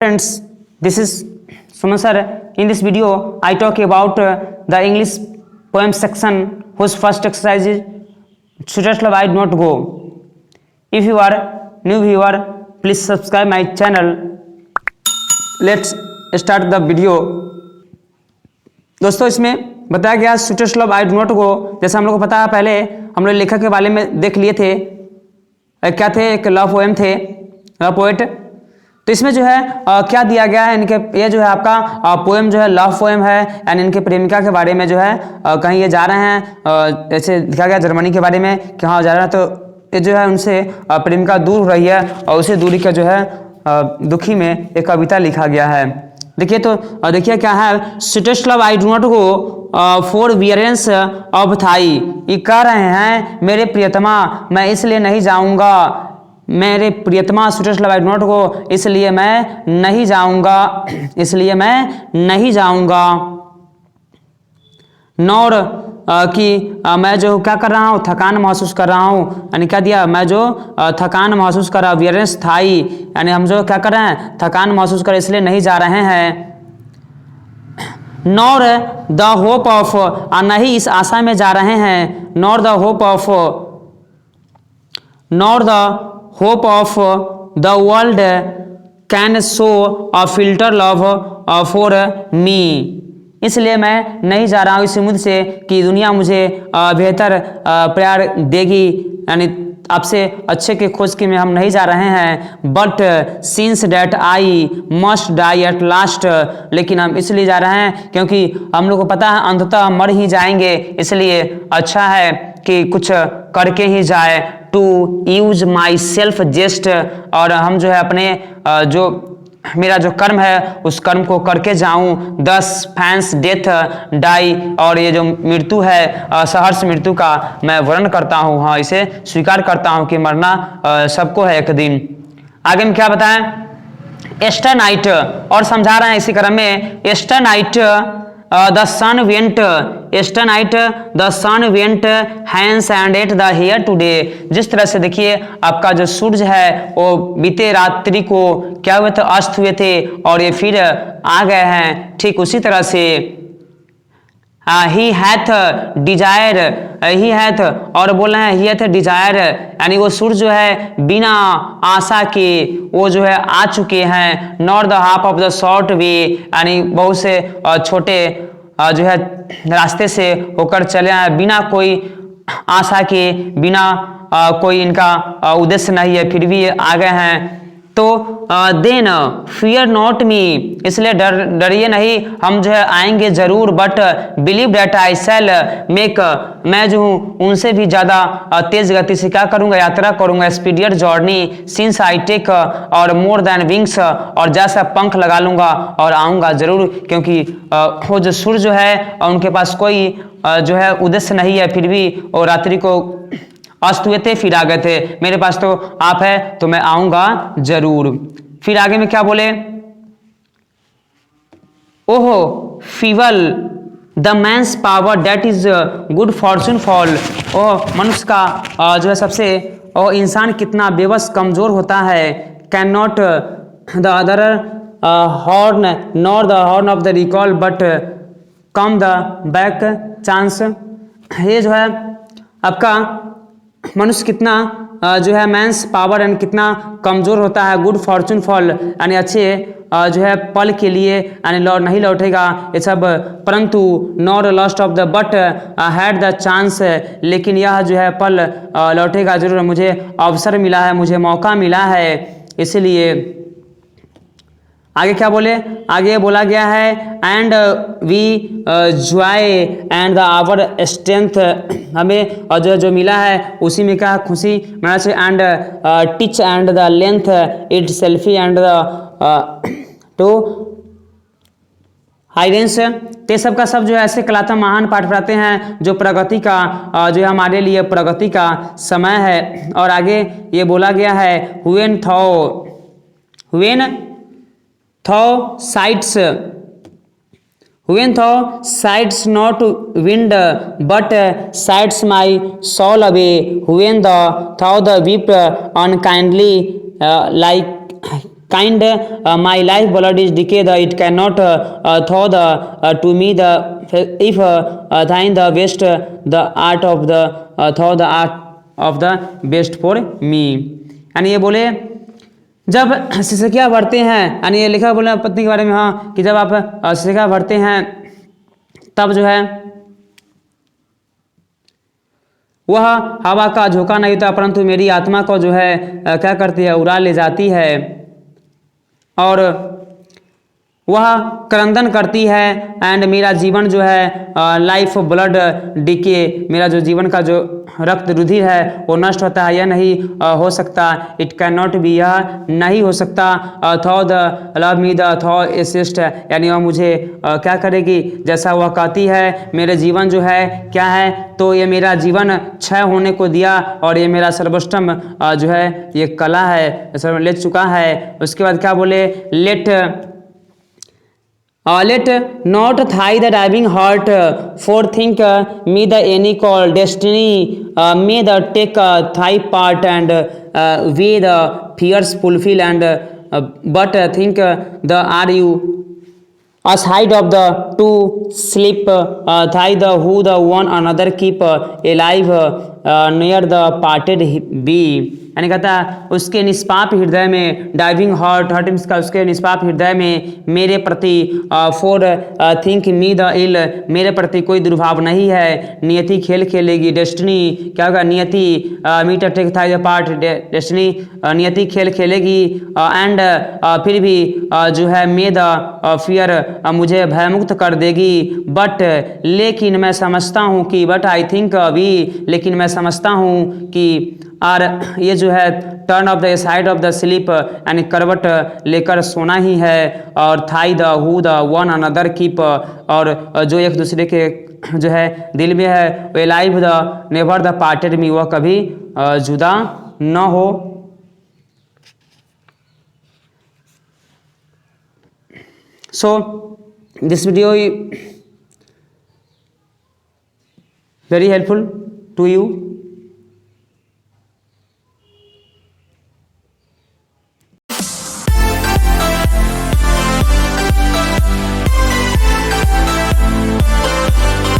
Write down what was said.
Friends, this is Suman sir. In this video, I talk about the English poem section whose first exercise is Shooter's Club I Do Not Go. If you are new viewer, please subscribe my channel. Let's start the video. दोस्तों इसमें बताया गया shooters club I do not गो। जैसे हम लोग को पता है, पहले हम लोग लेखक के बारे में देख लिए थे। क्या थे? एक लव पोएम थे, लव पोएट। तो इसमें जो है क्या दिया गया है, इनके ये जो है आपका पोएम जो है लव पोएम है एंड इनके प्रेमिका के बारे में जो है कहीं ये जा रहे हैं। ऐसे लिखा गया जर्मनी के बारे में कि हाँ जा रहे हैं, तो ये जो है उनसे प्रेमिका दूर हो रही है और उसी दूरी का जो है दुखी में एक कविता लिखा गया है। देखिए तो देखिए क्या है, shooters club I do not go for appearance of thigh. ये कह रहे हैं मेरे प्रियतमा मैं इसलिए नहीं जाऊंगा, मेरे प्रियतमा shooters club I do not go इसलिए मैं नहीं जाऊंगा, इसलिए मैं नहीं जाऊंगा। नॉर कि मैं जो क्या कर रहा हूँ, थकान महसूस कर रहा हूँ। यानी क्या दिया, मैं जो थकान महसूस कर रहा, वियरेंस थाई, यानी हम जो क्या कर रहे हैं, थकान महसूस कर इसलिए नहीं जा रहे हैं। नॉर द होप ऑफ, नहीं इस आशा में जा रहे हैं। Nor the hope of, nor the hope of the world can show a filter love for me. इसलिए मैं नहीं जा रहा हूँ इस उम्मीद से कि दुनिया मुझे बेहतर प्यार देगी, यानी आपसे अच्छे के खोज के में हम नहीं जा रहे हैं। But since that I must die at last, लेकिन हम इसलिए जा रहे हैं क्योंकि हम लोग को पता है अंततः मर ही जाएंगे, इसलिए अच्छा है कि कुछ करके ही जाए। टू यूज माई सेल्फ जेस्ट, और हम जो है अपने जो मेरा जो कर्म है उस कर्म को करके जाऊं। 10 फैंस डेथ डाई, और ये जो मृत्यु है सहर्ष मृत्यु का मैं वर्णन करता हूं, हाँ इसे स्वीकार करता हूं कि मरना सबको है एक दिन। आगे में क्या बताएं, एस्टर नाइट, और समझा रहे हैं इसी क्रम में। Yesternight the sun went, yesternight the sun went hence and yet the here today. जिस तरह से देखिए आपका जो सूरज है वो बीते रात्रि को क्या हुए थे, अस्त हुए थे और ये फिर आ गए हैं, ठीक उसी तरह से ही हैथ डिजायर, ही हैथ, और बोल रहे हैं ही हैथ डिजायर, यानी वो सूर्य जो है बिना आशा के वो जो है आ चुके हैं। Not the half of the short way, यानी बहुत से छोटे जो है रास्ते से होकर चले आए, बिना कोई आशा के, बिना कोई इनका उद्देश्य नहीं है, फिर भी आ गए हैं। तो देन फियर नॉट मी, इसलिए डरिए नहीं, हम जो है आएंगे जरूर। But believe that I shall make, मैं जो हूँ उनसे भी ज़्यादा तेज गति से क्या करूँगा, यात्रा करूँगा। Speedier journey since I take, और मोर देन विंग्स, और जैसा पंख लगा लूँगा और आऊँगा जरूर, क्योंकि वो जो सूर्य जो है उनके पास कोई जो है उद्देश्य नहीं है, फिर भी वो रात्रि को अस्त हुए थे फिर आ गए थे। मेरे पास तो आप है तो मैं आऊंगा जरूर। फिर आगे में क्या बोले, ओहो feeble the man's power that is good fortune fall. ओह मनुष्य का जो है सबसे इंसान कितना बेबस कमजोर होता है। Can not the other horn nor the horn of the recall but come the back chance. ये जो है आपका मनुष्य कितना जो है मैंस पावर एंड कितना कमजोर होता है। गुड फॉर्चून फॉल, यानी अच्छे जो है पल के लिए यानी नहीं लौटेगा ये सब, परंतु not lost of the but had the chance, लेकिन यह जो है पल लौटेगा जरूर, मुझे अवसर मिला है, मुझे मौका मिला है, इसलिए। आगे क्या बोले, आगे बोला गया है and we join and the our strength, हमें और जो मिला है उसी में क्या खुशी मिलना चाहिए। And teach and the length it selfie and the two हाइडेंस। ते सब का सब जो है ऐसे कलात्मक महान पाठ पढ़ाते हैं जो प्रगति का जो है हमारे लिए प्रगति का समय है। और आगे ये बोला गया है हुएन थो sites, when thou sights not wind but sights my soul away, when thou the weep unkindly like kind my life blood is decay the it cannot thaw the to me the if thine the best the art of the thaw the art of the best for me। यानी ये बोले जब शिक्षकियाँ बढ़ते हैं, यानी ये लिखा बोले पत्नी के बारे में, हाँ कि जब आप शिक्षिका बढ़ते हैं तब जो है वह हवा का झोंका नहीं था, परंतु मेरी आत्मा को जो है क्या करती है, उड़ा ले जाती है और वह क्रंदन करती है। एंड मेरा जीवन जो है लाइफ ब्लड डिके, मेरा जो जीवन का जो रक्त रुधिर है वो नष्ट होता है, यह नहीं हो सकता। इट कैन नॉट बी, यह नहीं हो सकता। Thaw the love me the thaw assist, यानी वह मुझे क्या करेगी, जैसा वह कहती है। मेरे जीवन जो है क्या है, तो ये मेरा जीवन क्षय होने को दिया और ये मेरा सर्वोत्तम जो है ये कला है, ले चुका है। उसके बाद क्या बोले, let not thigh the diving heart for think me the any call destiny may the take thy part and we the fears fulfill and but think the are you aside of the two sleep thigh the who the one another keep alive near the parted be। यानी कहता है उसके निष्पाप हृदय में, diving heart, hurt means का उसके निष्पाप हृदय में मेरे प्रति forethink me the ill, मेरे प्रति कोई दुर्भाव नहीं है। नियति खेल खेलेगी, डेस्टिनी क्या होगा, नियति मीटर टेक था पार्ट, डेस्टिनी नियति खेल खेलेगी। एंड फिर भी जो है मे द फियर मुझे भयमुक्त कर देगी। बट लेकिन मैं समझता हूँ कि बट आई थिंक वी, लेकिन मैं समझता हूँ कि और ये जो है turn off the side of the sleep, यानी करवट लेकर सोना ही है। और they the who the one another keep, और जो एक दूसरे के जो है दिल में है। We live the never the parted me, वह कभी जुदा न हो। So this video very helpful to you.